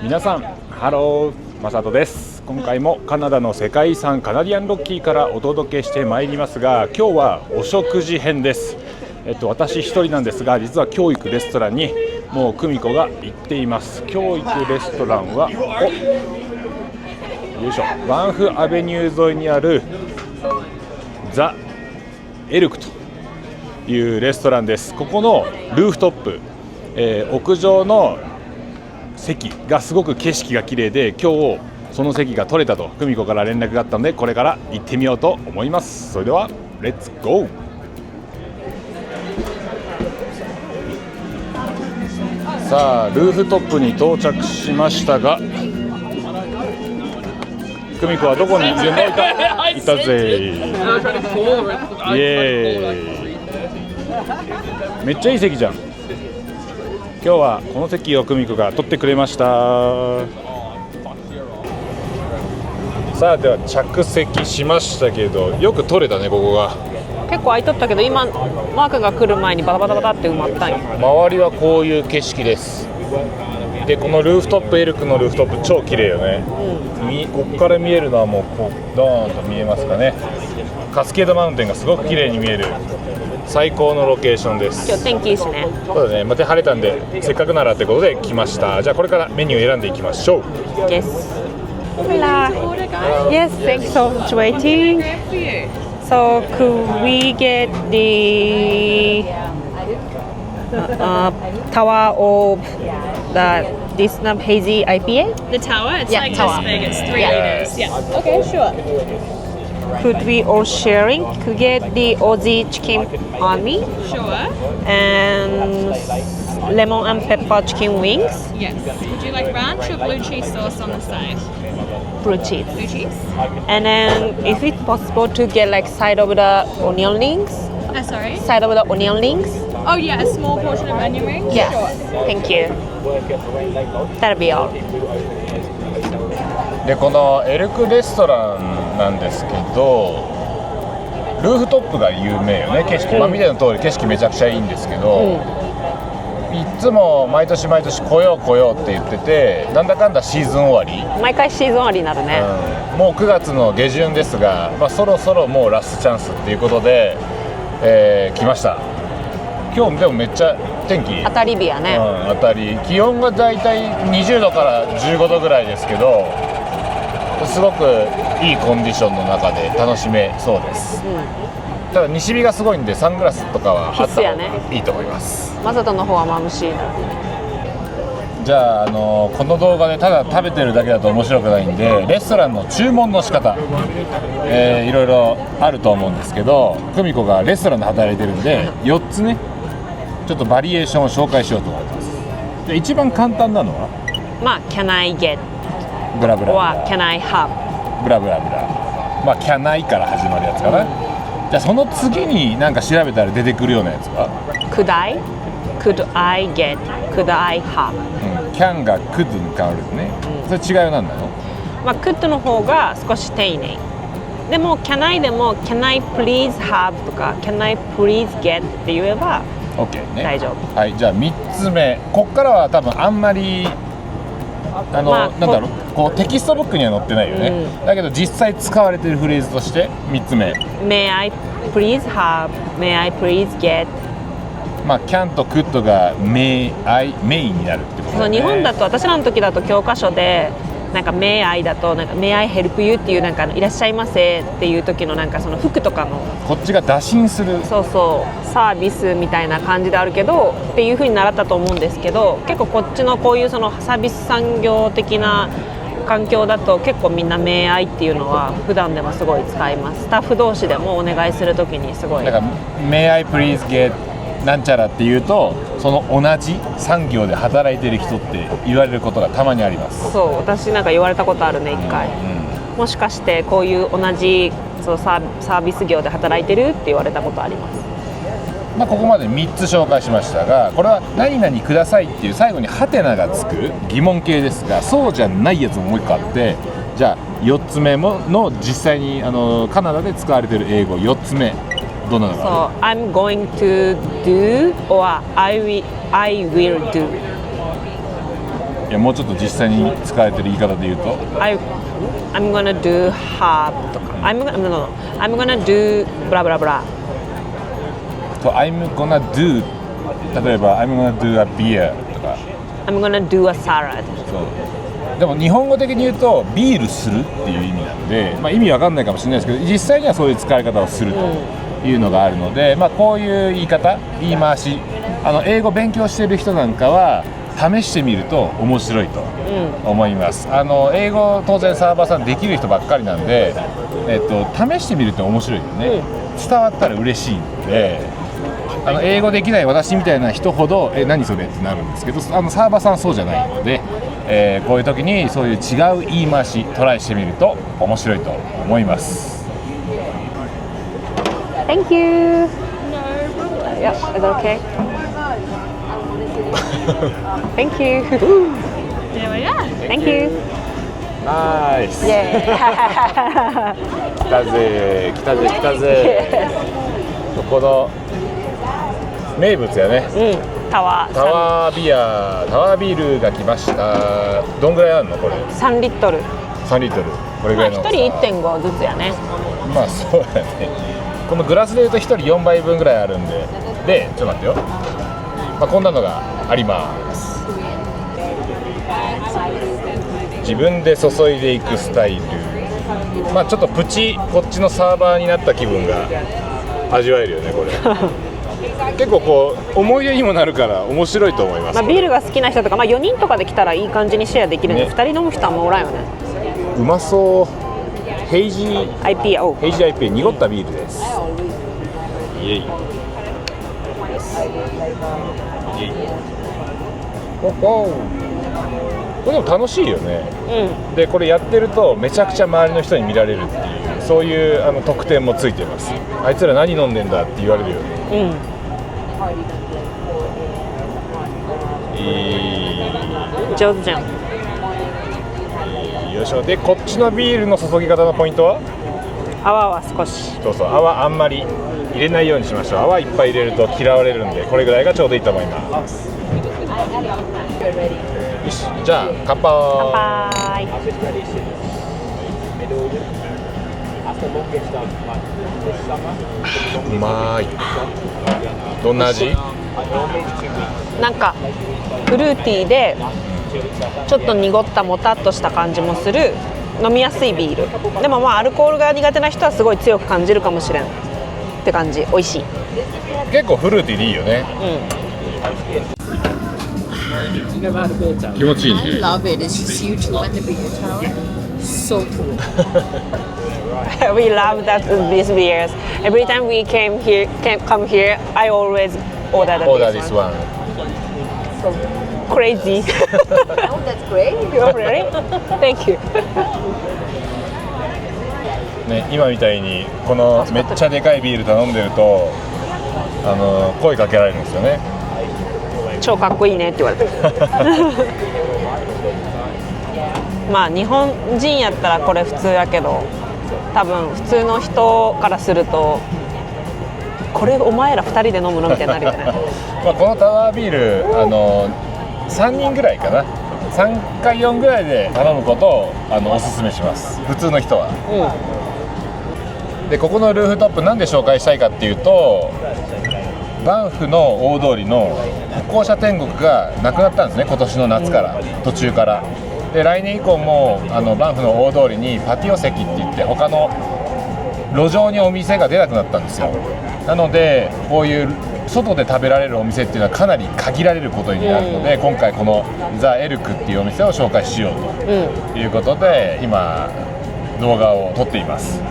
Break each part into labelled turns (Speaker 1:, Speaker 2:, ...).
Speaker 1: 皆さんハロー、マサトです。今回もカナダの世界遺産カナディアンロッキーからお届けしてまいりますが、今日はお食事編です。私一人なんですが、実は今日行くレストランにもう久美子が行っています。今日行くレストランはよいしょ、バンフアベニュー沿いにあるザ・エルクというレストランです。ここのルーフトップ、屋上の席がすごく景色が綺麗で、今日その席が取れたと久美子から連絡があったので、これから行ってみようと思います。それではレッツゴー。さあルーフトップに到着しましたが、久美子はどこにいるの？いたぜ。イエーイ。めっちゃいい席じゃん。今日はこの席を久美子が取ってくれました。さあでは着席しましたけど、よく取れたね。ここが
Speaker 2: 結構空いとったけど、今マークが来る前にバタバタバタって埋まったんよ。
Speaker 1: 周りはこういう景色です。でこのルーフトップ、エルクのルーフトップ超綺麗よね、ここから見えるのはもうこうドーンと見えますかね。カスケードマウンテンがすごく綺麗に見える最高のロケーションです。
Speaker 2: 今日天気いいしね。
Speaker 1: そうだね、また晴れたんでせっかくならってことで来ました。じゃあこれからメニューを選んでいきましょう。
Speaker 2: Yes. Hola. Yes, thanks so much waiting. So could we get the tower of this hazy IPA?
Speaker 3: The tower? It's
Speaker 2: Yeah,
Speaker 3: like
Speaker 2: tower.
Speaker 3: this big, it's 3
Speaker 1: Yes.
Speaker 3: liters. Yeah. Okay, sure.
Speaker 2: Could we all sharing? Could get the Aussie chicken army
Speaker 3: Sure.
Speaker 2: and lemon and pepper chicken wings,
Speaker 3: Yes. Would you like ranch or blue cheese sauce on the side?
Speaker 2: blue cheese.
Speaker 3: Blue cheese?
Speaker 2: And then if it's possible to get like side of the onion rings,
Speaker 3: Sorry?
Speaker 2: side of the onion rings.
Speaker 3: Oh yeah, a small portion of onion rings?
Speaker 2: Yes,
Speaker 3: Sure.
Speaker 2: thank you. That'll be all.
Speaker 1: でこのエルクレストランなんですけど、ルーフトップが有名よね。景色、見ての通り景色めちゃくちゃいいんですけど、いつも毎年毎年来よう来ようって言ってて、なんだかんだシーズン終わり、
Speaker 2: 毎回シーズン終わりになるね。
Speaker 1: もう9月の下旬ですが、そろそろもうラストチャンスっていうことで、来ました。今日でもめっちゃ天気
Speaker 2: 当たり日やね。
Speaker 1: 当たり、気温がだいたい20度から15度ぐらいですけど、すごくいいコンディションの中で楽しめそうです、ただ西日がすごいんでサングラスとかはあった方がいいと思います。
Speaker 2: マサトの方は眩しいな。
Speaker 1: じゃあ、この動画でただ食べてるだけだと面白くないんで、レストランの注文の仕方、いろいろあると思うんですけど、久美子がレストランで働いてるんで4つね、ちょっとバリエーションを紹介しようと思います。で一番簡単なのは
Speaker 2: Can I get
Speaker 1: ブラブラ
Speaker 2: or can I have?
Speaker 1: ブラブラブラ、can I から始まるやつかな、じゃあその次になんか調べたら出てくるようなやつは、
Speaker 2: Could I? Could I get? Could I have?
Speaker 1: can が could に変わるね、それ違いは何なの
Speaker 2: could の方が少し丁寧。でも can I でも can I please have とか can I please get って言えば
Speaker 1: OK ね、
Speaker 2: 大丈夫。
Speaker 1: はい、じゃあ3つ目、こっからは多分あんまりなんだろう、こうテキストブックには載ってないよね、だけど実際使われてるフレーズとして3つ目、
Speaker 2: May I please have? May I please get?
Speaker 1: can と could が may になるってことだね。
Speaker 2: 日本だと私らの時だと教科書でなんか May I だとなんか May I help you っていうなんかいらっしゃいませっていう時のなんかその服とかの
Speaker 1: こっちが打診する、
Speaker 2: そうサービスみたいな感じであるけどっていう風に習ったと思うんですけど、結構こっちのこういうそのサービス産業的な環境だと結構みんな May I っていうのは普段でもすごい使います。スタッフ同士でもお願いする時にすごい
Speaker 1: だから May I please get なんちゃらっていうと、その同じ産業で働いてる人って言われることがたまにあります。
Speaker 2: そう、私なんか言われたことあるね、一回、もしかしてこういう同じそうサービス業で働いてるって言われたことあります。
Speaker 1: ここまで3つ紹介しましたが、これは何々くださいっていう最後にハテナがつく疑問形ですが、そうじゃないやつももう1個あって、じゃあ4つ目の実際にカナダで使われている英語4つ目、どんなのがある？
Speaker 2: I'm going to do or I will do。
Speaker 1: いやもうちょっと実際に使われてる言い方で言うと
Speaker 2: I'm gonna do have とか I'm gonna do ブラブラブラ。
Speaker 1: と I'm gonna do 例えば I'm gonna do a beer とか
Speaker 2: I'm gonna do a salad。
Speaker 1: そうでも日本語的に言うとビールするっていう意味なんで、まあ、意味わかんないかもしれないですけど実際にはそういう使い方をするというのがあるので、まあ、こういう言い方言い回し英語勉強してる人なんかは試してみると面白いと思います、英語当然サーバーさんできる人ばっかりなんで、試してみると面白いよね、伝わったら嬉しいので英語できない私みたいな人ほど何それってなるんですけどサーバーさんそうじゃないので、こういう時にそういう違う言い回しトライしてみると面白いと思います。
Speaker 2: Thank you. Yeah, is that okay? Thank you.
Speaker 3: There we are.
Speaker 2: Thank you.
Speaker 1: ナイス
Speaker 2: Yeah.
Speaker 1: 来たぜ来たぜ来たぜこの名物やね
Speaker 2: タワ
Speaker 1: タワービールが来ました。どんぐらいあるのこれ
Speaker 2: 3リットル。
Speaker 1: 3リットルこれぐ
Speaker 2: まあ
Speaker 1: らいの
Speaker 2: 1人 1.5 ずつやね。
Speaker 1: まあそうだねこのグラスでいうと1人4杯分ぐらいあるんでちょっと待ってよ、まあ、こんなのがあります。自分で注いでいくスタイル、まあちょっとプチこっちのサーバーになった気分が味わえるよねこれ結構こう思い出にもなるから面白いと思います、
Speaker 2: まあ、ビールが好きな人とか、まあ、4人とかで来たらいい感じにシェアできるんで、
Speaker 1: ね
Speaker 2: 2人飲む人はもうおらんよね。
Speaker 1: うまそうヘイジー IPA 濁ったビールです。イエイほほこれでも楽しいよね、でこれやってるとめちゃくちゃ周りの人に見られるっていうそういう特典もついてます。あいつら何飲んでんだって言われるよね。
Speaker 2: 上手じゃん。
Speaker 1: よいしょ。でこっちのビールの注ぎ方のポイントは
Speaker 2: 泡は少し。
Speaker 1: そう泡あんまり入れないようにしましょう。泡いっぱい入れると嫌われるんでこれぐらいがちょうどいいと思います。よしじゃあ乾杯。うまい。どんな味？
Speaker 2: なんかフルーティーでちょっと濁ったもたっとした感じもする飲みやすいビール。でもまあアルコールが苦手な人はすごい強く感じるかもしれんって感じ。美味しい。
Speaker 1: 結構フルーティーでいいよね。気持ちいいね。
Speaker 3: I love it. It's just huge like the beer tower. So cool.
Speaker 2: We love that these beers. Every time we come here, I always order
Speaker 1: this one.
Speaker 2: Crazy.
Speaker 3: Oh, that's great.
Speaker 2: Oh, really? Thank you.
Speaker 1: ね、今みたいにこのめっちゃでかいビール頼んでると声かけられるんですよね。
Speaker 2: 超かっこいいねって言われてまあ日本人やったらこれ普通やけど多分普通の人からするとこれお前ら2人で飲むのみたいになるよね
Speaker 1: まあこのタワービール3人ぐらいかな3か4ぐらいで頼むことをおすすめします普通の人は。でここのルーフトップなんで紹介したいかっていうとバンフの大通りの歩行者天国がなくなったんですね今年の夏から途中からで来年以降もバンフの大通りにパティオ席って言って他の路上にお店が出なくなったんですよ。なのでこういう外で食べられるお店っていうのはかなり限られることになるので、今回このザ・エルクっていうお店を紹介しようということで、今動画を撮っています。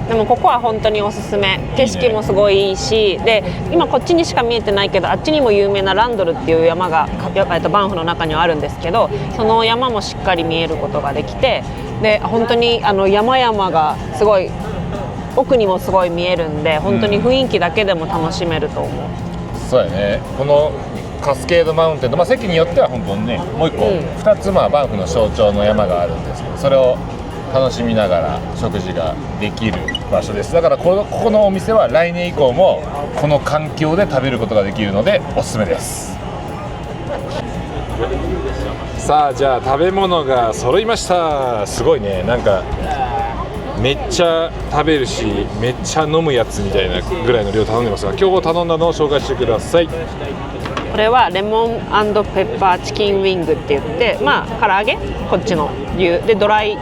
Speaker 2: でもここは本当におすすめ。景色もすごいいいし、で今こっちにしか見えてないけどあっちにも有名なランドルっていう山がバンフの中にはあるんですけど、その山もしっかり見えることができて、で本当に山々がすごい奥にもすごい見えるんで、本当に雰囲気だけでも楽しめると思う。
Speaker 1: そうやね。このカスケードマウンテンと、席によっては本当にねもう一個、2つバンフの象徴の山があるんですけど、それを楽しみながら食事ができる場所です。だからここのお店は来年以降もこの環境で食べることができるのでおすすめです。さあじゃあ食べ物が揃いました。すごいね、なんかめっちゃ食べるしめっちゃ飲むやつみたいなぐらいの量頼んでますが、今日頼んだのを紹介してください。
Speaker 2: これはレモン&ペッパーチキンウィングって言って、まあ唐揚げ、こっちの牛でドライ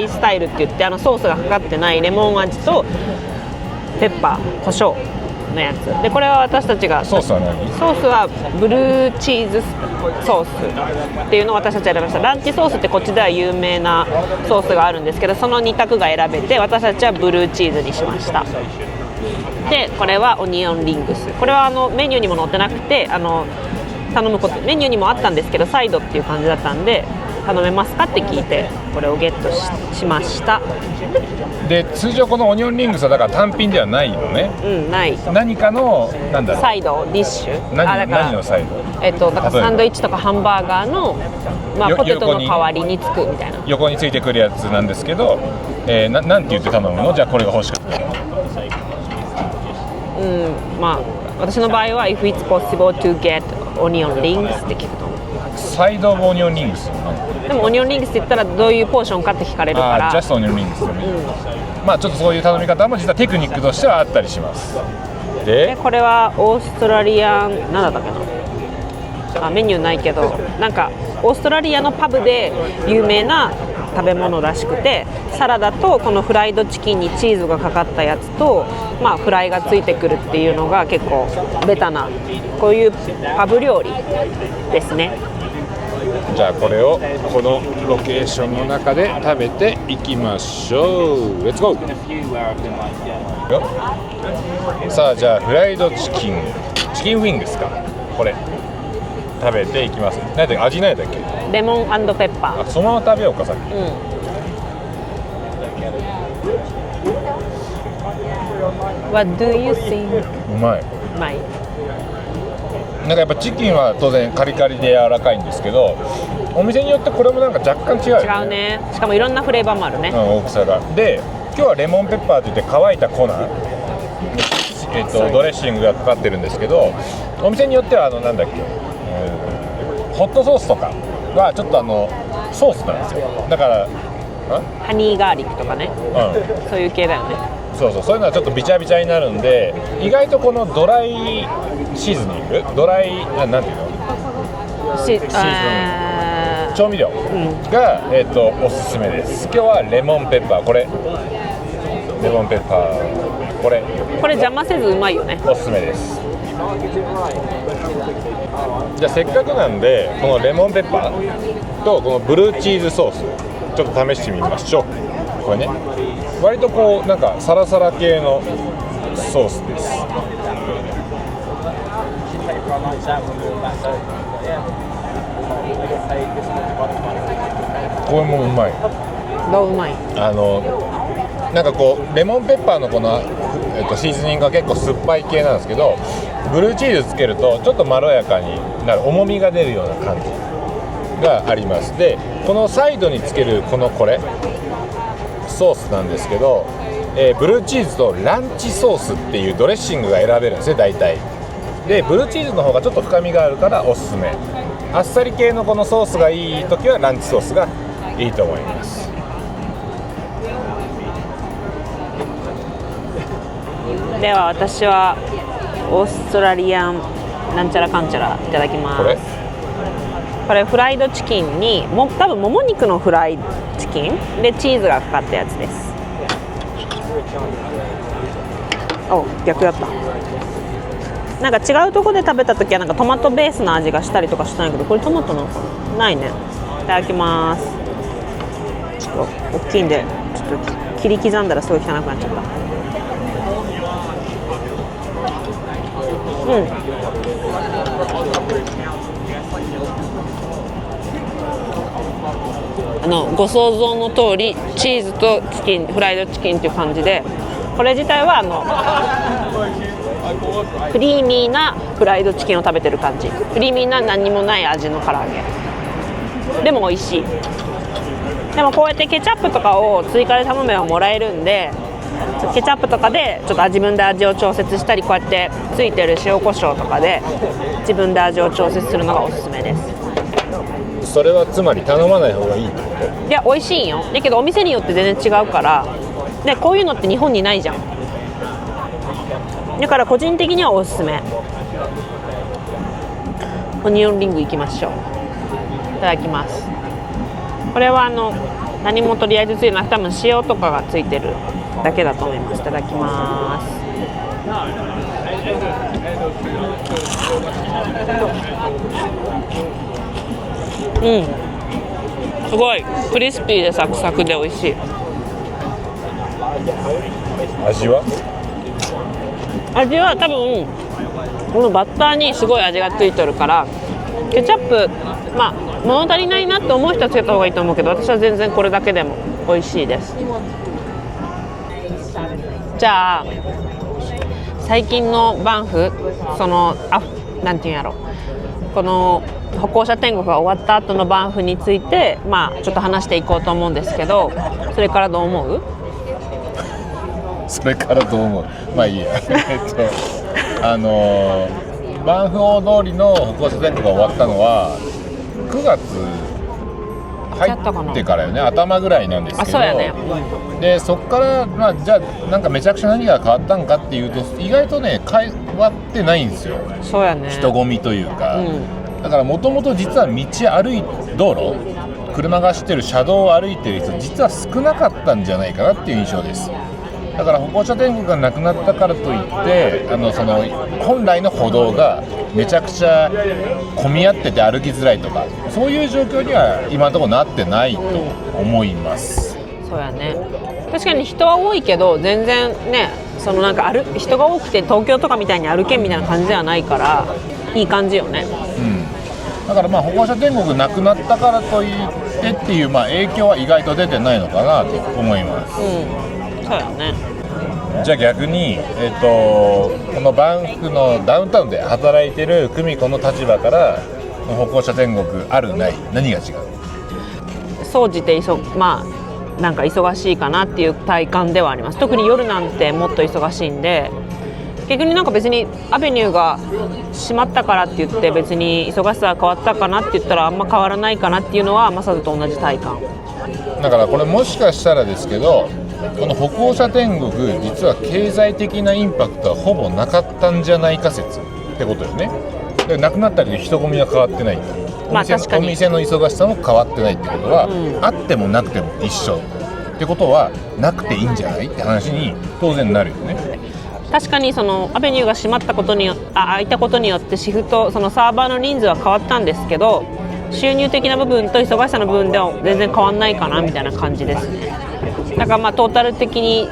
Speaker 2: スタイルって言って、ソースがかかってないレモン味とペッパー、胡椒のやつで、これは私たちが
Speaker 1: ソースは何？
Speaker 2: ソースはブルーチーズソースっていうのを私たちは選びました。ランチソースってこっちでは有名なソースがあるんですけど、その2択が選べて、私たちはブルーチーズにしました。でこれはオニオンリングス、これはメニューにも載ってなくて、頼むことメニューにもあったんですけど、サイドっていう感じだったんで、頼めますかって聞いてこれをゲット しました。
Speaker 1: で通常このオニオンリングスはだから単品ではないのね。
Speaker 2: ない。
Speaker 1: 何かのなんだろう、
Speaker 2: サイドディッシュ、だから
Speaker 1: 何のサイド？
Speaker 2: だからサンドイッチとかハンバーガーの、ポテトの代わりにつくみたいな。
Speaker 1: 横についてくるやつなんですけど、なんて言って頼むの？じゃあこれが欲しかったら。
Speaker 2: 私の場合は If it's possible to get onion rings って聞くと思う。
Speaker 1: サイドオニオンリングス。
Speaker 2: でもオニオンリングスって言ったらどういうポーションかって聞かれるから、
Speaker 1: ジャストオニオンリングスでもいい。まあちょっとそういう頼み方も実はテクニックとしてはあったりします。で
Speaker 2: これはオーストラリアン、何だったっけな、メニューないけど、なんかオーストラリアのパブで有名な食べ物らしくて、サラダとこのフライドチキンにチーズがかかったやつと、フライがついてくるっていうのが結構ベタなこういうパブ料理ですね。
Speaker 1: じゃあこれをこのロケーションの中で食べていきましょう。レッツゴー。さあじゃあフライドチキンウィングスか、これ食べていきます。何だっけ、味何だっけ？
Speaker 2: レモン&ペッパー。
Speaker 1: そのまま食べようか、さっき。
Speaker 2: What do you think?
Speaker 1: うまい。
Speaker 2: うまい。
Speaker 1: なんかやっぱチキンは当然カリカリで柔らかいんですけど、お店によってこれもなんか若干違うよね。
Speaker 2: 違うね。しかもいろんなフレーバーもあるね。
Speaker 1: 大きさが。で今日はレモンペッパーといって乾いた粉、ドレッシングがかかってるんですけど、お店によってはなんだっけ、ホットソースとかはちょっとソースなんですよ。だから
Speaker 2: ハニーガーリックとかね、そういう系だよね。
Speaker 1: そういうのはちょっとビチャビチャになるんで、意外とこのドライシーズニング、ドライなんていうの、シーズン調味料が、おすすめです。今日はレモンペッパー、これレモンペッパー、これ
Speaker 2: 邪魔せずうまいよね。
Speaker 1: おすすめです。じゃあせっかくなんでこのレモンペッパーとこのブルーチーズソースちょっと試してみましょう。これね、割とこうなんかサラサラ系のソースです。これもうまい。
Speaker 2: どううまい？
Speaker 1: なんかこうレモンペッパーのこの、シーズニングが結構酸っぱい系なんですけど、ブルーチーズつけるとちょっとまろやかになる、重みが出るような感じがあります。でこのサイドにつけるこれソースなんですけど、ブルーチーズとランチソースっていうドレッシングが選べるんですね、大体。でブルーチーズの方がちょっと深みがあるからおすすめ。あっさり系のこのソースがいい時はランチソースがいいと思います。
Speaker 2: では私はオーストラリアンなんちゃらかんちゃらいただきます。これフライドチキンに多分もも肉のフライチキンでチーズがかかったやつです。逆だった。なんか違うとこで食べた時はなんかトマトベースの味がしたりとかしたんやけど、これトマトなのかな、ないね。いただきます。ちょっと大きいんでちょっと切り刻んだらすごい汚くなっちゃった。ご想像の通りチーズとチキン、フライドチキンっていう感じで、これ自体はクリーミーなフライドチキンを食べてる感じ。クリーミーな何にもない味の唐揚げでも美味しい。でもこうやってケチャップとかを追加で頼めばもらえるんで、ケチャップとかでちょっと自分で味を調節したり、こうやってついてる塩コショウとかで自分で味を調節するのがおすすめです。
Speaker 1: それはつまり頼まない方がいいってこ
Speaker 2: いや美味しいんよ。だけどお店によって全然違うから、でこういうのって日本にないじゃん。だから個人的にはおすすめ。オニオンリングいきましょう。いただきます。これは何もとりあえずついてなくて、多分塩とかがついてるだけだと思います。いただきます。うん、すごいクリスピーでサクサクで美味しい。
Speaker 1: 味は
Speaker 2: 多分このバッターにすごい味がついてるから、ケチャップ物足りないなって思う人はつけた方がいいと思うけど、私は全然これだけでも美味しいです。じゃあ最近のバンフ、なんていうんやろ、この歩行者天国が終わった後のバンフについてちょっと話していこうと思うんですけど、それからどう思う？
Speaker 1: それからどう思う？まあいいやバンフ大通りの歩行者天国が終わったのは9月入ってからよね、頭ぐらいなんですけど、
Speaker 2: そうやね。
Speaker 1: でそこからじゃあなんかめちゃくちゃ何が変わったんかっていうと、意外とね変わってないんですよ。
Speaker 2: そうやね。
Speaker 1: 人混みというか、だからもともと実は道路、車が走ってる車道を歩いてる人実は少なかったんじゃないかなっていう印象です。だから歩行者天国がなくなったからといってその本来の歩道がめちゃくちゃ混み合ってて歩きづらいとか、そういう状況には今のところなってないと思います。
Speaker 2: そうやね。確かに人は多いけど全然ね、なんか人が多くて東京とかみたいに歩けみたいな感じではないからいい感じよね。
Speaker 1: だから歩行者天国なくなったからといってっていう影響は意外と出てないのかなと思います。
Speaker 2: そうやね。
Speaker 1: じゃあ逆に、このバンフのダウンタウンで働いてる久美子の立場から歩行者天国あるない、何が違う？
Speaker 2: 総じてなんか忙しいかなっていう体感ではあります。特に夜なんてもっと忙しいんで、逆になんか別にアベニューが閉まったからって言って別に忙しさが変わったかなって言ったらあんま変わらないかなっていうのはマサズと同じ体感
Speaker 1: だから。これもしかしたらですけど、この歩行者天国実は経済的なインパクトはほぼなかったんじゃないか説ってことよね。でなくなったけど人混みは変わってないと、
Speaker 2: 確かに
Speaker 1: お店の忙しさも変わってないってことは、あってもなくても一緒ってことはなくていいんじゃないって話に当然なるよね。
Speaker 2: 確かにアベニューが開いたことによってシフト、サーバーの人数は変わったんですけど、収入的な部分と忙しさの部分では全然変わんないかなみたいな感じですね。だからトータル的に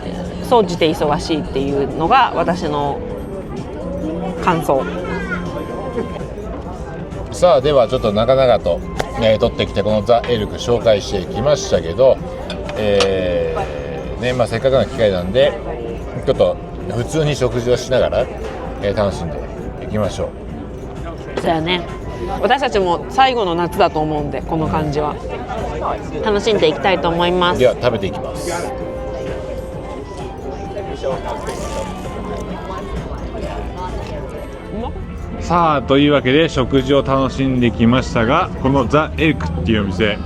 Speaker 2: 総じて忙しいっていうのが私の感想。
Speaker 1: さあではちょっと長々と、取ってきてこのザ・エルク紹介していきましたけど、せっかくの機会なんでちょっと普通に食事をしながら、楽しんでいきましょう。
Speaker 2: そうやね。私たちも最後の夏だと思うんで、この感じは楽しんでいきたいと思います。
Speaker 1: では食べていきます。さあというわけで食事を楽しんできましたが、このザ・エルクっていうお店、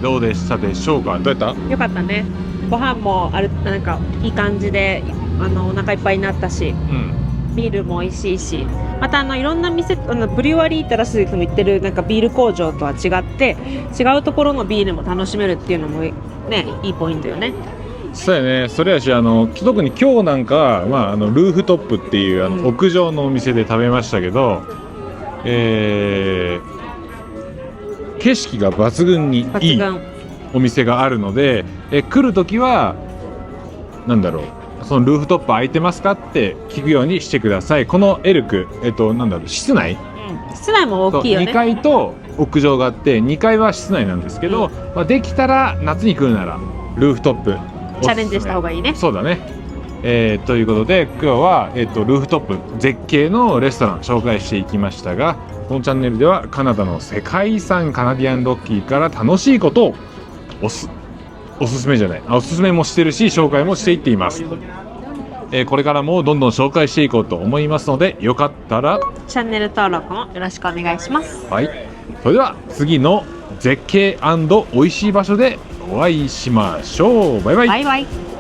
Speaker 1: どうでしたでしょうか？どうやった？
Speaker 2: よかったね。ご飯もなんかいい感じでお腹いっぱいになったし、ビールも美味しいし、またいろんな店、ブリュワリーってらしい人も言ってるなんかビール工場とは違って違うところのビールも楽しめるっていうのもね、いいポイントよね。
Speaker 1: そうやね。それやし特に今日なんかは、ルーフトップっていう屋上のお店で食べましたけど、景色が抜群にいいお店があるので、来るときはそのルーフトップ空いてますかって聞くようにしてください。このエルク、室内、
Speaker 2: 室内も大きいよね。
Speaker 1: 2階と屋上があって、2階は室内なんですけど、できたら夏に来るならルーフトップ
Speaker 2: チャレンジした方がいいね。
Speaker 1: そうだね。ということで今日は、ルーフトップ絶景のレストラン紹介していきましたが、このチャンネルではカナダの世界遺産カナディアンロッキーから楽しいことをおすすめもしてるし紹介もしていっています。これからもどんどん紹介していこうと思いますので、よかったら
Speaker 2: チャンネル登録もよろしくお願いします。
Speaker 1: はい。それでは次の絶景&美味しい場所でお会いしましょう。バイバイ。
Speaker 2: バイバイ。